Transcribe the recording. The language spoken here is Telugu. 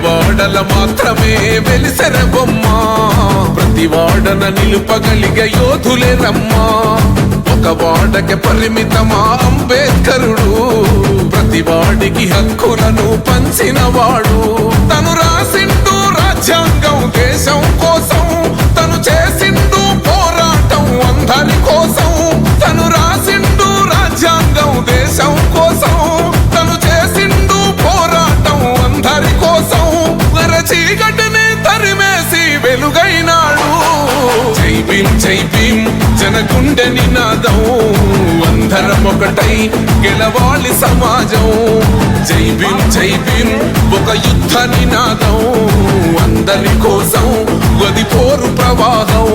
వాడల మాత్రమే వెలిసెర బొమ్మ, ప్రతి వాడన నిలుపగలిగే యోధులే రమ్మా. ఒక వాడకి పరిమితమా అంబేద్కరుడు, ప్రతి వాడికి హక్కులను పంచిన వాడు. తను రాసిండు రాజ్యాంగం దేశం కోసం, తను చేసిండు పోరాటం అందరి కోసం. తను రాసిండు రాజ్యాంగం దేశం కోసం, తను చేసిండు పోరాటం అందరి కోసం. చీకటిని తరిమేసి వెలుగైనాడు. జై భీం జై భీం జనగుండె నినాదం, అందరం ఒకటై గెలవాలి సమాజం. జై భీం జై భీం ఒక యుద్ధ నినాదం, అందరి కోసం గది పోరు ప్రవాహం.